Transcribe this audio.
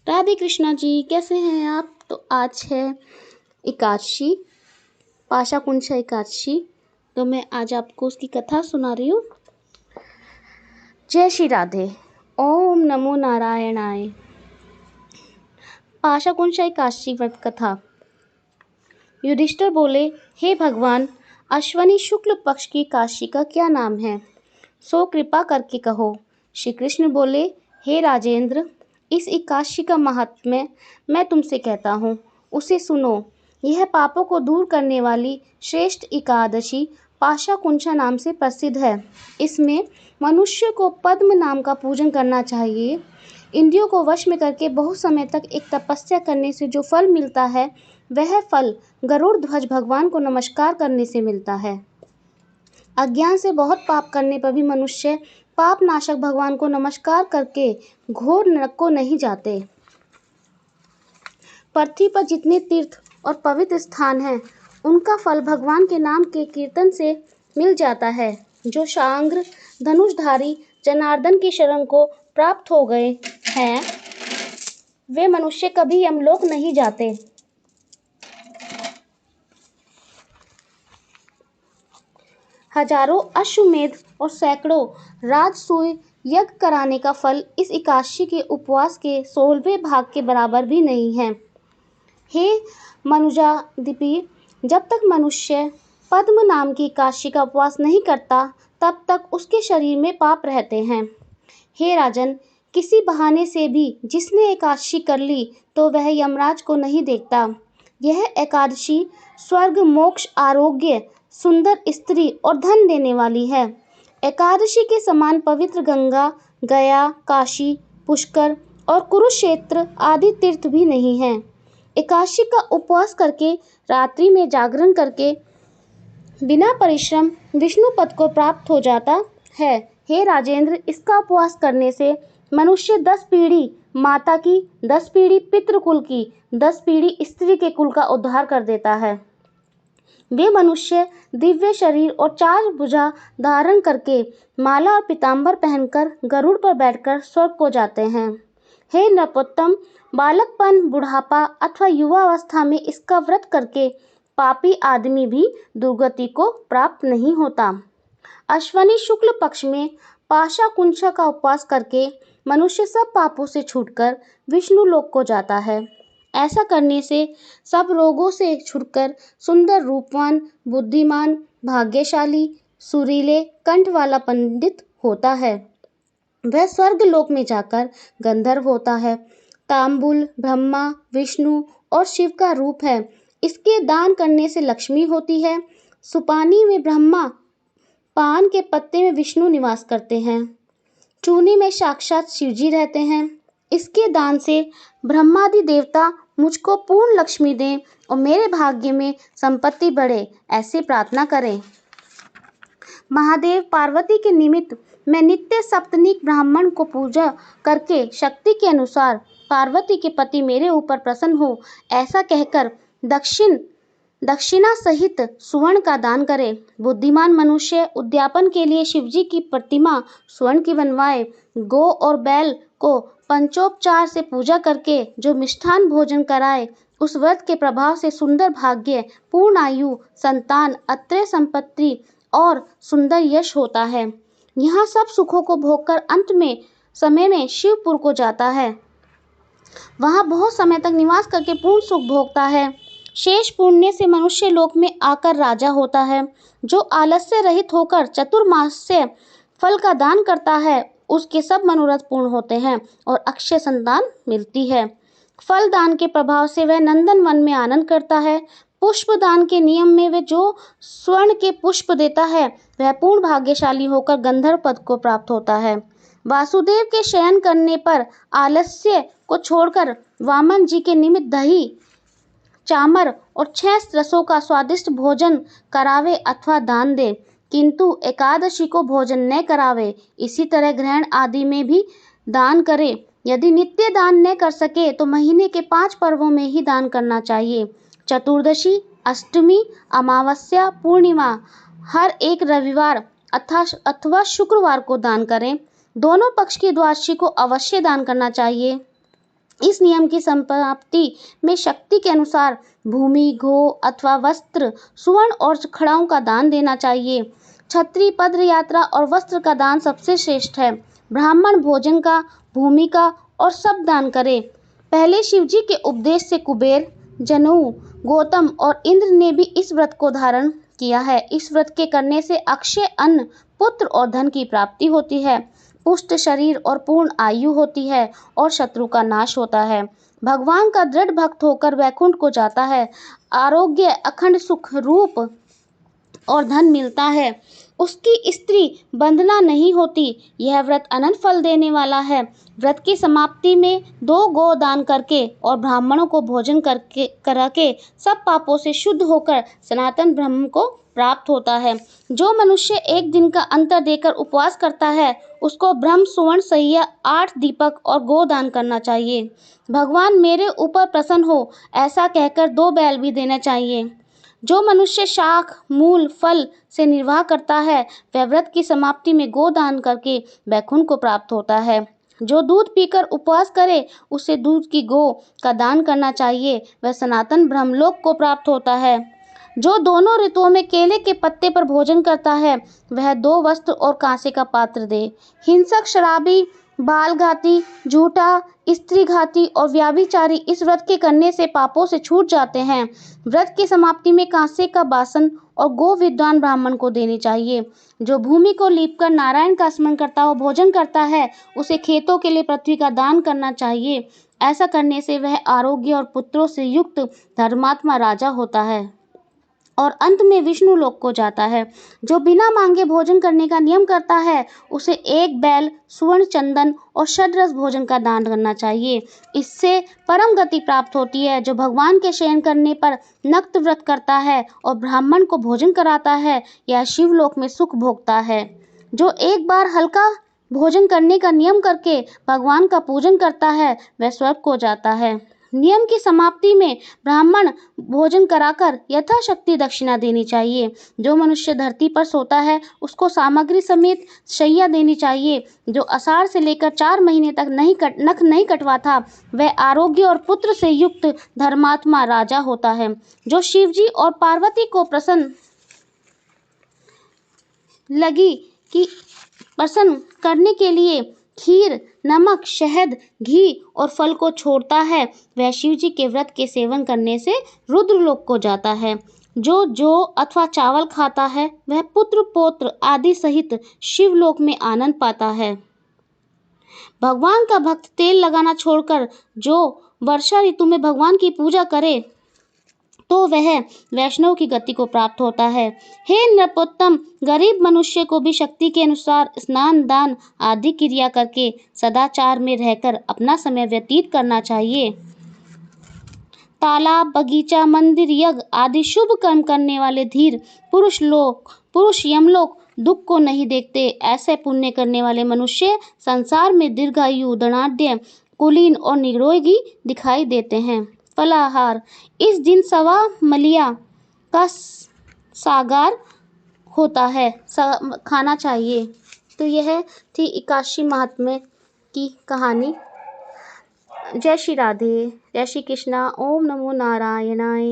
राधे कृष्णा जी, कैसे हैं आप? तो आज है एकादशी, पाशाकुंशा एकादशी। तो मैं आज आपको उसकी कथा सुना रही हूँ। जय श्री राधे। ओम नमो नारायणाय। पाशाकुंशा एकादशी व्रत कथा। युधिष्ठिर बोले, हे भगवान, अश्वनी शुक्ल पक्ष की एकादशी का क्या नाम है? सो कृपा करके कहो। श्री कृष्ण बोले, हे राजेंद्र, इस एकादशी का महात्म्य मैं तुमसे कहता हूँ, उसे सुनो। यह पापों को दूर करने वाली श्रेष्ठ एकादशी पाशाकुंशा नाम से प्रसिद्ध है। इसमें मनुष्य को पद्म नाम का पूजन करना चाहिए। इंद्रियों को वश में करके बहुत समय तक एक तपस्या करने से जो फल मिलता है, वह फल गरुड़ ध्वज भगवान को नमस्कार करने से मिलता है। अज्ञान से बहुत पाप करने पर भी मनुष्य पाप नाशक भगवान को नमस्कार करके घोर नरक को नहीं जाते। पृथ्वी पर जितने तीर्थ और पवित्र स्थान हैं, उनका फल भगवान के नाम के कीर्तन से मिल जाता है। जो शांग्र धनुषधारी जनार्दन की शरण को प्राप्त हो गए हैं, वे मनुष्य कभी यमलोक नहीं जाते। हजारों अश्वमेध और सैकड़ों राजसूय यज्ञ कराने का फल इस एकादशी के उपवास के 16वें भाग के बराबर भी नहीं है। हे मनुजाधिपि, जब तक मनुष्य पद्म नाम की एकादशी का उपवास नहीं करता, तब तक उसके शरीर में पाप रहते हैं। हे राजन, किसी बहाने से भी जिसने एकादशी कर ली, तो वह यमराज को नहीं देखता। यह एकादशी स्वर्ग, मोक्ष, आरोग्य, सुंदर स्त्री और धन देने वाली है। एकादशी के समान पवित्र गंगा, गया, काशी, पुष्कर और कुरुक्षेत्र आदि तीर्थ भी नहीं हैं। एकादशी का उपवास करके रात्रि में जागरण करके बिना परिश्रम विष्णु पद को प्राप्त हो जाता है। हे राजेंद्र, इसका उपवास करने से मनुष्य 10 पीढ़ी माता की, 10 पीढ़ी पितृकुल की, 10 पीढ़ी स्त्री के कुल का उद्धार कर देता है। वे मनुष्य दिव्य शरीर और 4 भुजा धारण करके माला और पीताम्बर पहनकर गरुड़ पर बैठकर स्वर्ग को जाते हैं। हे नरोत्तम, बालकपन, बुढ़ापा अथवा युवावस्था में इसका व्रत करके पापी आदमी भी दुर्गति को प्राप्त नहीं होता। अश्वनी शुक्ल पक्ष में पाशाकुंशा का उपवास करके मनुष्य सब पापों से छूटकर विष्णु लोक को जाता है। ऐसा करने से सब रोगों से छुटकर सुंदर, रूपवान, बुद्धिमान, भाग्यशाली, सुरीले कंठ वाला पंडित होता है। वह स्वर्ग लोक में जाकर गंधर्व होता है। तांबुल ब्रह्मा, विष्णु और शिव का रूप है। इसके दान करने से लक्ष्मी होती है। सुपानी में ब्रह्मा, पान के पत्ते में विष्णु निवास करते हैं। चूनी में साक्षात शिवजी रहते हैं। इसके दान से ब्रह्मादि देवता मुझको पूर्ण लक्ष्मी दें और मेरे भाग्य में संपत्ति बढ़े, ऐसे प्रार्थना करें। महादेव पार्वती के निमित्त मैं नित्य सप्तनिक ब्राह्मण को पूजा करके शक्ति के अनुसार पार्वती के पति मेरे ऊपर प्रसन्न हो, ऐसा कहकर दक्षिणा सहित सुवर्ण का दान करे। बुद्धिमान मनुष्य उद्यापन के लिए शिवजी की प्रतिमा स्वर्ण की बनवाए। गौ और बैल को पंचोपचार से पूजा करके जो मिष्ठान भोजन कराए, उस व्रत के प्रभाव से सुंदर भाग्य, पूर्ण आयु, संतान, अत्रय संपत्ति और सुंदर यश होता है। यहाँ सब सुखों को भोगकर अंत में समय में शिवपुर को जाता है। वहाँ बहुत समय तक निवास करके पूर्ण सुख भोगता है। शेष पुण्य से मनुष्य लोक में आकर राजा होता है। जो आलस्य रहित होकर चतुर्मास्य फल का दान करता है, उसके सब मनोरथ पूर्ण होते हैं और अक्षय संतान मिलती है। फल दान के प्रभाव से वह नंदन वन में आनंद करता है। पुष्प दान के नियम में वह जो स्वर्ण के पुष्प देता है, वह पूर्ण भाग्यशाली होकर गंधर्व पद को प्राप्त होता है। वासुदेव के शयन करने पर आलस्य को छोड़कर वामन जी के निमित्त दही, चामर और 6 रसों का स्वादिष्ट भोजन करावे अथवा दान दे, किंतु एकादशी को भोजन न करावे। इसी तरह ग्रहण आदि में भी दान करे। यदि नित्य दान न कर सके तो महीने के 5 पर्वों में ही दान करना चाहिए। चतुर्दशी, अष्टमी, अमावस्या, पूर्णिमा, हर एक रविवार अथवा शुक्रवार को दान करें। दोनों पक्ष की द्वादशी को अवश्य दान करना चाहिए। इस नियम की समाप्ति में शक्ति के अनुसार भूमि, गो अथवा वस्त्र, सुवर्ण और खड़ाओं का दान देना चाहिए। छत्री, पद्र यात्रा और वस्त्र का दान सबसे श्रेष्ठ है। ब्राह्मण भोजन का, भूमि का और सब दान करे। पहले शिवजी के उपदेश से कुबेर, जनु, गौतम और इंद्र ने भी इस व्रत को धारण किया है। इस व्रत के करने से अक्षय अन्न, पुत्र और धन की प्राप्ति होती है, पुष्ट शरीर और पूर्ण आयु होती है और शत्रु का नाश होता है। भगवान का दृढ़ भक्त होकर वैकुंठ को जाता है। आरोग्य, अखंड सुख, रूप और धन मिलता है। उसकी स्त्री बंधना नहीं होती। यह व्रत अनंत फल देने वाला है। व्रत की समाप्ति में 2 गौ दान करके और ब्राह्मणों को भोजन करके सब पापों से शुद्ध होकर सनातन ब्रह्म को प्राप्त होता है। जो मनुष्य एक दिन का अंतर देकर उपवास करता है, उसको ब्रह्म, सुवर्ण, सहिया, 8 दीपक और गो दान करना चाहिए। भगवान मेरे ऊपर प्रसन्न हो, ऐसा कहकर 2 बैल भी देना चाहिए। जो मनुष्य शाख, मूल, फल से निर्वाह करता है, वह व्रत की समाप्ति में गोदान करके वैकुंठ को प्राप्त होता है। जो दूध पीकर उपवास करे, उसे दूध की गो का दान करना चाहिए, वह सनातन ब्रह्मलोक को प्राप्त होता है। जो दोनों ऋतुओं में केले के पत्ते पर भोजन करता है, वह 2 वस्त्र और कांसे का पात्र दे। हिंसक, शराबी, बालघाती, झूठा, स्त्रीघाती और व्याभिचारी इस व्रत के करने से पापों से छूट जाते हैं। व्रत की समाप्ति में कांसे का बासन और गो विद्वान ब्राह्मण को देनी चाहिए। जो भूमि को लीपकर नारायण का स्मरण करता हो भोजन करता है, उसे खेतों के लिए पृथ्वी का दान करना चाहिए। ऐसा करने से वह आरोग्य और पुत्रों से युक्त धर्मात्मा राजा होता है और अंत में विष्णु लोक को जाता है। जो बिना मांगे भोजन करने का नियम करता है, उसे 1 बैल, सुवर्ण, चंदन और षड्रस भोजन का दान करना चाहिए। इससे परम गति प्राप्त होती है। जो भगवान के शयन करने पर नक्त व्रत करता है और ब्राह्मण को भोजन कराता है, यह शिवलोक में सुख भोगता है। जो एक बार हल्का भोजन करने का नियम करके भगवान का पूजन करता है, वह स्वर्ग को जाता है। नियम की समाप्ति में ब्राह्मण भोजन कराकर यथाशक्ति दक्षिणा देनी चाहिए। जो मनुष्य धरती पर सोता है, उसको सामग्री समेत शैया देनी चाहिए। जो आषाढ़ से लेकर 4 महीने तक नख नहीं कटवाता, वह आरोग्य और पुत्र से युक्त धर्मात्मा राजा होता है। जो शिवजी और पार्वती को प्रसन्न करने के लिए खीर, नमक, शहद, घी और फल को छोड़ता है, वह शिवजी के व्रत के सेवन करने से रुद्रलोक को जाता है। जो जौ अथवा चावल खाता है, वह पुत्र, पौत्र आदि सहित शिवलोक में आनंद पाता है। भगवान का भक्त तेल लगाना छोड़कर जो वर्षा ऋतु में भगवान की पूजा करे, तो वह वैष्णव की गति को प्राप्त होता है। हे नृपोत्तम, गरीब मनुष्य को भी शक्ति के अनुसार स्नान, दान आदि क्रिया करके सदाचार में रहकर अपना समय व्यतीत करना चाहिए। तालाब, बगीचा, मंदिर, यज्ञ आदि शुभ कर्म करने वाले धीर पुरुष यमलोक दुख को नहीं देखते। ऐसे पुण्य करने वाले मनुष्य संसार में दीर्घायु, धनाढ्य, कुलीन और निरोगी दिखाई देते हैं। फलाहार, इस दिन सवा मलिया का सागार होता है, खाना चाहिए। तो यह थी 81 महात्म्य की कहानी। जय श्री राधे, जय श्री कृष्णा। ओम नमो नारायणाय।